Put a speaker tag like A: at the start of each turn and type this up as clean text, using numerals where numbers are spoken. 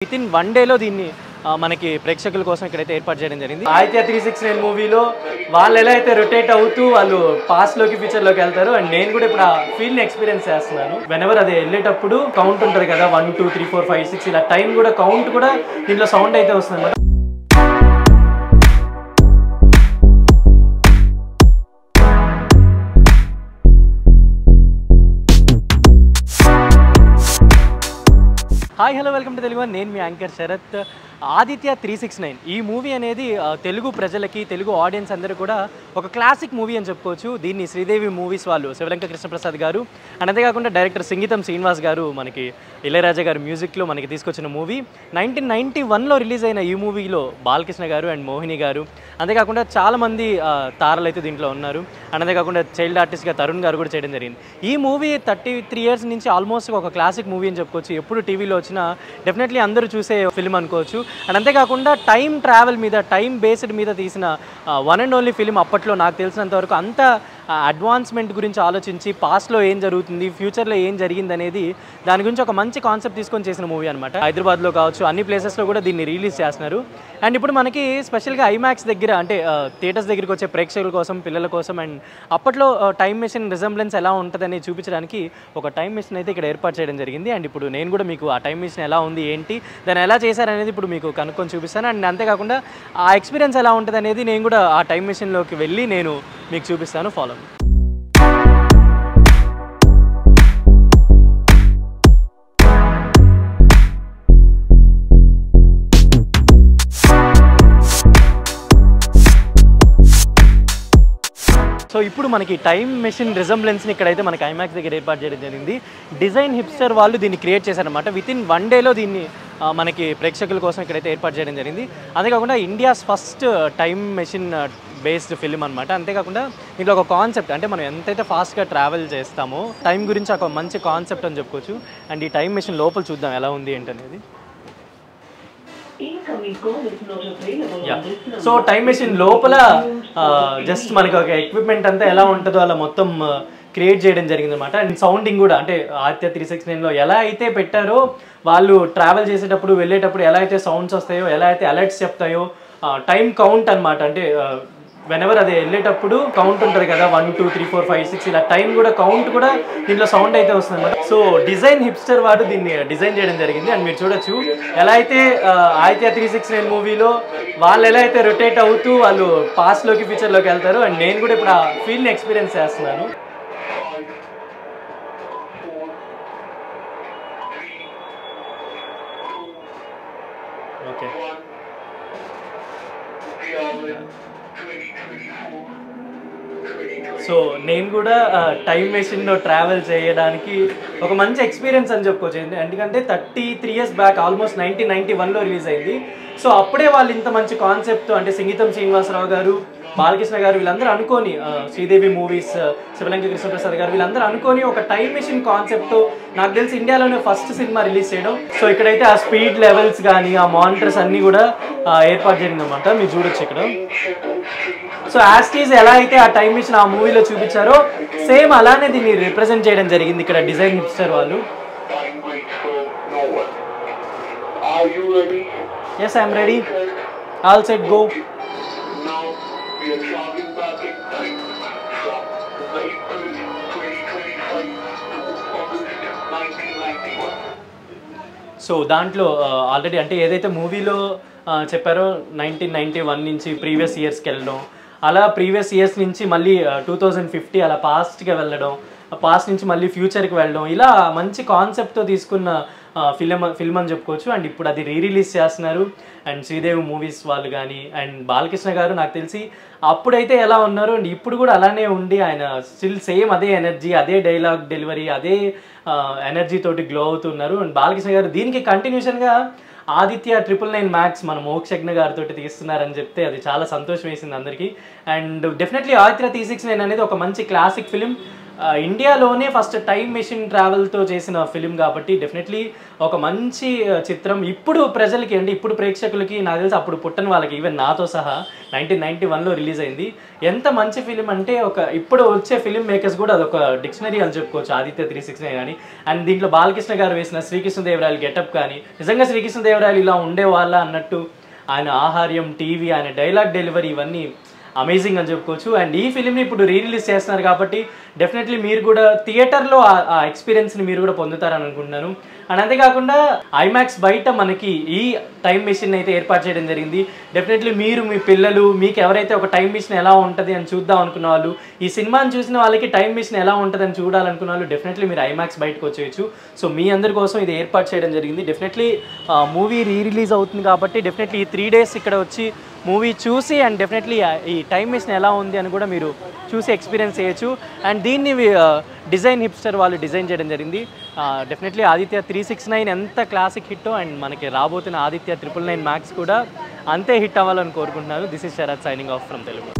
A: Within 1 డేలో దీన్ని మనకి ప్రేక్షకుల కోసం ఇక్కడైతే ఏర్పాటు చేయడం జరిగింది. ఆదిత్య 369 మూవీలో వాళ్ళు ఎలా అయితే రొటేట్ అవుతూ వాళ్ళు పాస్ట్లోకి ఫ్యూచర్లోకి వెళ్తారు. అండ్ నేను కూడా ఇప్పుడు ఆ ఫీల్ని ఎక్స్పీరియన్స్ చేస్తున్నాను. వెనెవర్ అది వెళ్ళేటప్పుడు కౌంట్ ఉంటుంది కదా, 1 2 3 4 5 6 ఇలా టైం కూడా కౌంట్ కూడా దీంట్లో సౌండ్ అయితే వస్తుంది అన్నమాట. Hi hello welcome to Telugu. నేను మీ యాంకర్ శరత్. ఆదిత్య 369 ఈ మూవీ అనేది తెలుగు ప్రజలకి, తెలుగు ఆడియన్స్ అందరూ కూడా ఒక క్లాసిక్ మూవీ అని చెప్పుకోవచ్చు. దీన్ని శ్రీదేవి మూవీస్ వాళ్ళు శివలంక కృష్ణప్రసాద్ గారు అండ్ అంతేకాకుండా డైరెక్టర్ సింగీతం శ్రీనివాస్ గారు మనకి ఇళయరాజా గారు మ్యూజిక్లో మనకి తీసుకొచ్చిన మూవీ. 1991లో రిలీజ్ అయిన ఈ మూవీలో బాలకృష్ణ గారు అండ్ మోహిని గారు అంతేకాకుండా చాలామంది తారలు అయితే దీంట్లో ఉన్నారు. అండ్ అంతేకాకుండా చైల్డ్ ఆర్టిస్ట్గా తరుణ్ గారు కూడా చేయడం జరిగింది. ఈ మూవీ 33 years నుంచి ఆల్మోస్ట్ ఒక క్లాసిక్ మూవీ అని చెప్పుకోవచ్చు. ఎప్పుడు టీవీలో వచ్చినా డెఫినెట్లీ అందరూ చూసే ఫిల్మ్ అనుకోవచ్చు. అండ్ అంతేకాకుండా టైం ట్రావెల్ మీద, టైం బేస్డ్ మీద తీసిన వన్ అండ్ ఓన్లీ ఫిలిం. అప్పట్లో నాకు తెలిసినంత వరకు అంత అడ్వాన్స్మెంట్ గురించి ఆలోచించి పాస్ట్లో ఏం జరుగుతుంది, ఫ్యూచర్లో ఏం జరిగింది అనేది దాని గురించి ఒక మంచి కాన్సెప్ట్ తీసుకొని చేసిన మూవీ అనమాట. హైదరాబాద్లో కావచ్చు, అన్ని ప్లేసెస్లో కూడా దీన్ని రిలీజ్ చేస్తున్నారు. అండ్ ఇప్పుడు మనకి స్పెషల్గా ఐమాక్స్ దగ్గర అంటే థియేటర్స్ దగ్గరికి వచ్చే ప్రేక్షకుల కోసం, పిల్లల కోసం అండ్ అప్పట్లో టైం మెషిన్ రిజంబ్లెన్స్ ఎలా ఉంటుందని చూపించడానికి ఒక టైం మెషిన్ అయితే ఇక్కడ ఏర్పాటు చేయడం జరిగింది. అండ్ ఇప్పుడు నేను కూడా మీకు ఆ టైం మెషిన్ ఎలా ఉంది, ఏంటి, దాన్ని ఎలా చేశారనేది ఇప్పుడు మీకు కనుక్కొని చూపిస్తాను. అండ్ అంతేకాకుండా ఆ ఎక్స్పీరియన్స్ ఎలా ఉంటుంది అనేది నేను కూడా ఆ టైం మెషిన్లోకి వెళ్ళి నేను మీకు చూపిస్తాను. ఫాలో. సో ఇప్పుడు మనకి టైం మెషిన్ రిజంబ్లెన్స్ని ఇక్కడైతే మనకి ఐమాక్స్ దగ్గర ఏర్పాటు చేయడం జరిగింది. డిజైన్ హిప్స్టర్ వాళ్ళు దీన్ని క్రియేట్ చేశారనమాట. వితిన్ 1 డేలో దీన్ని మనకి ప్రేక్షకుల కోసం ఇక్కడైతే ఏర్పాటు చేయడం జరిగింది. అంతేకాకుండా India's first time machine based film అనమాట. అంతేకాకుండా దీంట్లో ఒక కాన్సెప్ట్, అంటే మనం ఎంతైతే ఫాస్ట్గా ట్రావెల్ చేస్తామో టైం గురించి ఒక మంచి కాన్సెప్ట్ అని చెప్పుకోవచ్చు. అండ్ ఈ టైం మెషిన్ లోపల చూద్దాం ఎలా ఉంది ఏంటనేది. సో టైం మెషిన్ లోపల జస్ట్ మనకి ఒక ఎక్విప్మెంట్ అంతా ఎలా ఉంటుందో అలా మొత్తం క్రియేట్ చేయడం జరిగింది అనమాట. అండ్ సౌండింగ్ కూడా అంటే ఆదిత్య 369లో ఎలా అయితే పెట్టారో వాళ్ళు ట్రావెల్ చేసేటప్పుడు వెళ్ళేటప్పుడు ఎలా అయితే సౌండ్స్ వస్తాయో, ఎలా అయితే అలర్ట్స్ చెప్తాయో, టైం కౌంట్ అనమాట. అంటే వెనెవర్ అది వెళ్ళేటప్పుడు కౌంట్ ఉంటుంది కదా, 1 2 3 4 5 6 ఇలా టైం కూడా కౌంట్ కూడా దీంట్లో సౌండ్ అయితే వస్తుంది అనమాట. సో డిజైన్ హిప్స్టర్ వాడు దీన్ని డిజైన్ చేయడం జరిగింది. అండ్ మీరు చూడొచ్చు ఎలా అయితే ఆదిత్య 369 మూవీలో వాళ్ళు ఎలా అయితే రొటేట్ అవుతూ వాళ్ళు పాస్ట్లోకి ఫ్యూచర్లోకి వెళ్తారు. అండ్ నేను కూడా ఇప్పుడు ఆ ఫీల్ని ఎక్స్పీరియన్స్ చేస్తున్నాను. ఓకే, సో నేను కూడా టైం మెషిన్లో ట్రావెల్ చేయడానికి ఒక మంచి ఎక్స్పీరియన్స్ అని చెప్పుకోవచ్చు. ఎందుకంటే 33 years బ్యాక్, ఆల్మోస్ట్ 1991లో రిలీజ్ అయింది. సో అప్పుడే వాళ్ళు ఇంత మంచి కాన్సెప్ట్, అంటే సింగీతం శ్రీనివాసరావు గారు, బాలకృష్ణ గారు వీళ్ళందరూ అనుకొని, శ్రీదేవి మూవీస్, శివలంక కృష్ణప్రసాద్ గారు వీళ్ళందరూ అనుకొని ఒక టైం మెషిన్ కాన్సెప్ట్ నాకు తెలిసి ఇండియాలోనే ఫస్ట్ సినిమా రిలీజ్ చేయడం. సో ఇక్కడైతే ఆ స్పీడ్ లెవెల్స్ కానీ ఆ మానిటర్స్ అన్నీ కూడా ఏర్పాటు చేయండి అనమాట. మీరు చూడొచ్చు ఇక్కడ. సో యాస్టీజ్ ఎలా అయితే ఆ టైం మెషిన్ ఆ మూవీలో చూపించారో సేమ్ అలానే దీన్ని రిప్రజెంట్ చేయడం జరిగింది ఇక్కడ డిజైన్ హిప్స్టర్ వాళ్ళు. Yes, I am ready. All set, go. Now we are traveling back in time from April 2025 to August 1991. So దాంట్లో ఆల్రెడీ అంటే ఏదైతే మూవీలో చెప్పారో 1991 నుంచి ప్రీవియస్ ఇయర్స్కి వెళ్ళడం, అలా ప్రీవియస్ ఇయర్స్ నుంచి మళ్ళీ 2050 అలా పాస్ట్గా వెళ్ళడం, పాస్ట్ నుంచి మళ్ళీ ఫ్యూచర్కి వెళ్ళడం, ఇలా మంచి కాన్సెప్ట్తో తీసుకున్న ఫిల్మ్ అని చెప్పుకోవచ్చు. అండ్ ఇప్పుడు అది రిలీజ్ చేస్తున్నారు. అండ్ శ్రీదేవి మూవీస్ వాళ్ళు కానీ అండ్ బాలకృష్ణ గారు నాకు తెలిసి అప్పుడైతే ఎలా ఉన్నారు అండ్ ఇప్పుడు కూడా అలానే ఉండి ఆయన స్టిల్ సేమ్ అదే ఎనర్జీ, అదే డైలాగ్ డెలివరీ, అదే ఎనర్జీ తోటి గ్లో అవుతున్నారు. అండ్ బాలకృష్ణ గారు దీనికి కంటిన్యూషన్గా ఆదిత్య 999 మ్యాక్స్ మన మోక్షజ్ఞ గారితో తీస్తున్నారని చెప్తే అది చాలా సంతోషం వేసింది అందరికీ. అండ్ డెఫినెట్లీ ఆదిత్య 369 అనేది ఒక మంచి క్లాసిక్ ఫిలిం. ఇండియాలోనే ఫస్ట్ టైం మెషిన్ ట్రావెల్తో చేసిన ఫిలిం కాబట్టి డెఫినెట్లీ ఒక మంచి చిత్రం. ఇప్పుడు ప్రజలకి అంటే ఇప్పుడు ప్రేక్షకులకి నాకు తెలిసి అప్పుడు పుట్టని వాళ్ళకి ఈవెన్ నాతో సహా 1991లో రిలీజ్ అయింది. ఎంత మంచి ఫిలిం అంటే ఇప్పుడు వచ్చే ఫిలిం మేకర్స్ కూడా అదొక డిక్షనరీ అని చెప్పుకోవచ్చు ఆదిత్య 369 కానీ. అండ్ దీంట్లో బాలకృష్ణ గారు వేసిన శ్రీకృష్ణదేవరాయలు గెటప్ కానీ నిజంగా శ్రీకృష్ణదేవరాయలు ఇలా ఉండేవాళ్ళ అన్నట్టు ఆయన ఆహార్యం, టీవీ, ఆయన డైలాగ్ డెలివరీ ఇవన్నీ అమేజింగ్ అని చెప్పుకోవచ్చు. అండ్ ఈ ఫిలింని ఇప్పుడు రిలీజ్ చేస్తున్నారు కాబట్టి డెఫినెట్లీ మీరు కూడా థియేటర్లో ఆ ఎక్స్పీరియన్స్ని మీరు కూడా పొందుతారని అనుకుంటున్నాను. అండ్ అంతేకాకుండా ఐమాక్స్ బయట మనకి ఈ టైం మెషిన్ అయితే ఏర్పాటు చేయడం జరిగింది. డెఫినెట్లీ మీరు, మీ పిల్లలు, మీకు ఎవరైతే ఒక టైం మెషిన్ ఎలా ఉంటుంది అని చూద్దాం అనుకున్న వాళ్ళు, ఈ సినిమాని చూసిన వాళ్ళకి టైం మెషిన్ ఎలా ఉంటుంది అని చూడాలనుకున్న వాళ్ళు డెఫినెట్లీ మీరు ఐమాక్స్ బయటకు వచ్చేయచ్చు. సో మీ అందరి కోసం ఇది ఏర్పాటు చేయడం జరిగింది. డెఫినెట్లీ మూవీ రిలీజ్ అవుతుంది కాబట్టి డెఫినెట్లీ ఈ 3 days ఇక్కడ వచ్చి మూవీ చూసి అండ్ డెఫినెట్లీ ఈ టైం మెషిన్ ఎలా ఉంది అని కూడా మీరు చూసి ఎక్స్పీరియన్స్ చేయొచ్చు. అండ్ దీన్ని డిజైన్ హిప్స్టర్ వాళ్ళు డిజైన్ చేయడం జరిగింది. డెఫినెట్లీ ఆదిత్య 369 ఎంత క్లాసిక్ హిట్టో అండ్ మనకి రాబోతున్న ఆదిత్య 999 మ్యాక్స్ కూడా అంతే హిట్ అవ్వాలని కోరుకుంటున్నాను. This is Sharath signing off from Telugu.